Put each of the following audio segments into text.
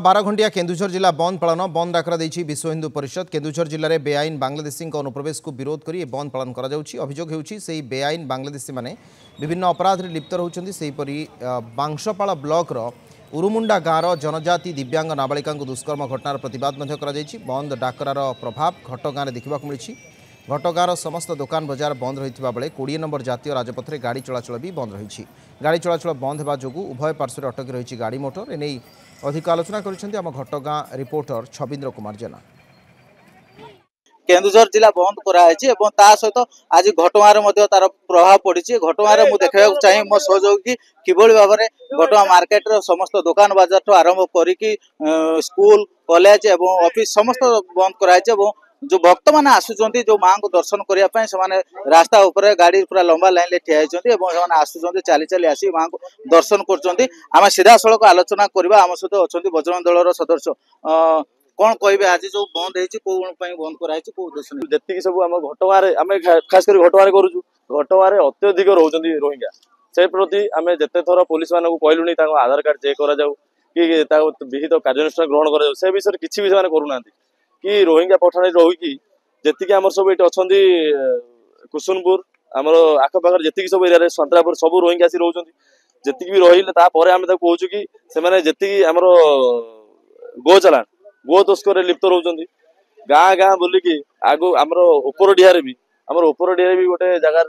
12 घंटिया केन्दुझर जिला बंद पालन बंद डाकरा देछि विश्व हिंदू परिषद। केन्दुझर जिले में बेआईन बांग्लादेशी अनुप्रवेश को विरोध कर बंद पालन अभियोग होछि बेआईन बांग्लादेशी माने विभिन्न अपराध में लिप्त रहउछन्ती। बांशपाल ब्लॉक उरुमुंडा गाँव जनजाति दिव्यांग नाबालिका दुष्कर्म घटनार प्रतिवाद बंद डाकरार प्रभाव घटगाँ में देखा मिली। घटगाँर समस्त दुकान बजार बंद रही बेले 20 नंबर जातीय राजपथ में गाड़ी चलाचल भी बंद रही। गाड़ी चलाचल बंद होगा जो उभय पार्श्व अटकी रही गाड़ी मोटर एने अधिक आलोचना कर घटगाँ रिपोर्टर छबिंद्र कुमार जेना। केन्दुझर जिला बंद कराई सहित आज घटगाँ तार प्रभाव पड़ी। घटगाँ में देखा चाहिए मो सहयोगी किभली भाव में घटगाँ मार्केट समस्त दुकान बाजार आरंभ करी स्कूल कॉलेज एवं ऑफिस समस्त बंद कराई। जो भक्त मैंने आसुच्च जो माँ को दर्शन करने से रास्ता उपर गाड़ी पूरा लंबा लाइन ठिया होती आसुच्च चली चली आसी माँ को दर्शन कर सीधा सड़क आलोचना करवा आम सहित अच्छा बजरंग दल सदस्य कौन कहे आज जो बंद हो बंद कराई जी सब आम घटगाँ खास कर घटगाँ करूँ घटगाँ अत्यधिक रोचंदी रोहिंग्या से प्रति आम जिते थर पुलिस मान कहलुनी आधार कार्ड चेक करा कि विहित कार्यानुष्ठान ग्रहण कर से विषय किसी भी करूना कि रोहिंग्या पठाणी रही जी आम सब ये अच्छा कुसुनपुर आम आखपाख जी सब एरिया सतरापुर सब रोहिंग्या आसी रोच जी भी रही आम कहूँ कि जी आम गो चलाण गो तस्कर लिप्त रोच गाँ गाँ बुलिकी आगु आमर उपर डिहार भी आमर उपर डिहार भी गोटे जगह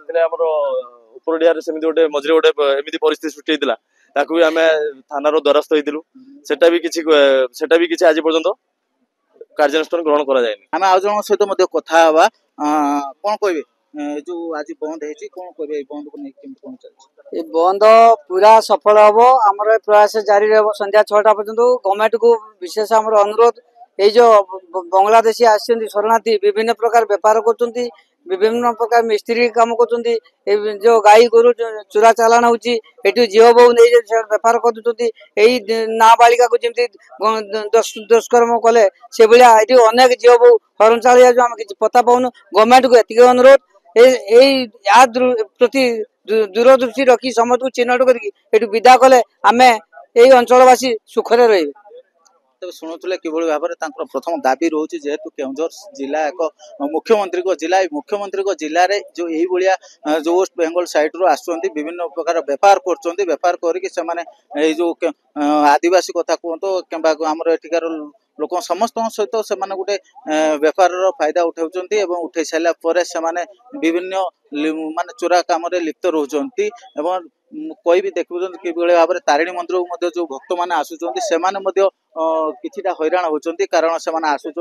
उपर डिहार से गोटे मझे गोटे एमती परिस्थिति सृष्टि होता ताकू भी आम थानार द्वारस्थ होइतिलु सेटा भी किसी आज पर्यंत कार्यानुष्ठान ग्रहण करा जायनि। आम आज जन सहित कथा हवा कौन कहे जो आज बंद है कौन कहे बंद को कौन चलছে बंद पूरा सफल हम आमर प्रयास जारी रह संध्या 6टा पर्यंत गवर्नमेंट को विशेष आमर अनुरोध ये जो बांग्लादेशी आसछन्ती शरणार्थी विभिन्न प्रकार व्यापार करछन्ती विभिन्न प्रकार मिस्त्री काम करछन्ती जो गाई गोरु चोरा चालान होची एटू झील बहु नहीं व्यापार कर नाबालिका को जमी दुष्कर्म कले से भाया ये अनेक झील बहु हरण चालिया जो आम किसी पता पाऊनु गवर्नमेंट को एतिक अनुरोध प्रति दूरदृष्टि रखी समस्त को चिन्हट कर विदा कले आम यही अंचलवासी सुखरे रही। शुणुले किभली भाव में प्रथम दाबी रोचे जेहेतु केन्दुझर जिला एक मुख्यमंत्री को जिला मुख्यमंत्री जिले में जो यही भाया जो वेस्ट बेंगल साइड रू आसुच्च विभिन्न प्रकार व्यापार कर जो आदिवासी कथा कहतु कि आमर एठिकार लोक समस्त सहित से गोटे व्यापार फायदा उठाउछन्ती एवं उठे सारा पर विभिन्न मान चोरा काम लिप्त रोचंती एवं कोई भी देखुं कि भाव में तारिणी मंदिर को जो भक्त मैंने आसुच्च से किछिटा हैरान होती कारण से आसुच्च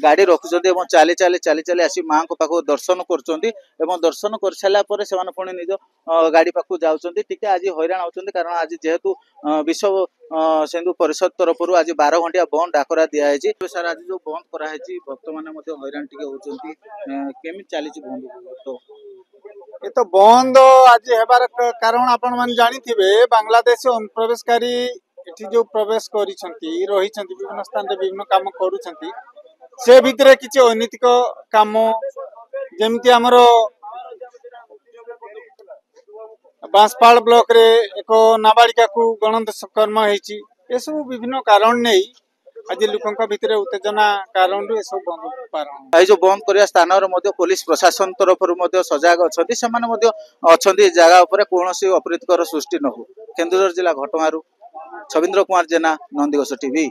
गाड़ी रखुच्च चली चली चली चली आसी माँ को पाख दर्शन दर्शन कर सारा पुणी निज गाड़ी पाख जाऊँच टी आज हैरान होती कारण आज जेहेतु विश्व हिंदू परिषद तरफ आज 12 घंटिया बंद डाकरा दिखाई सर आज जो बंद कराई भक्त मैंने हैरान टी होती केमी चली बंद ये तो बंद आज हेबार कारण आपण मान जानी थिबे बांग्लादेश अनुप्रवेशकारी एठी जो प्रवेश करिसंती रहिसंती विभिन्न स्थान रे विभिन्न काम करूसंती से भितरे किछि अनैतिक काम जेमति हमरो बांसपाल ब्लॉक रे एक नाबालिका को गण दुष्कर्म हेछि ए सब विभिन्न कारण नै आज लोकंका भितरे उत्तेजना कारण रे सब बंद पारण जो बंद करिया स्थान रे पुलिस प्रशासन तरफ सजग अछंती सेमाने जगह उपर कोनोसी अप्रीतिकर सृष्टि न हो। केन्दुझर जिला घटगाँ छबिंद्र कुमार जेना, नंदीघोष टीवी।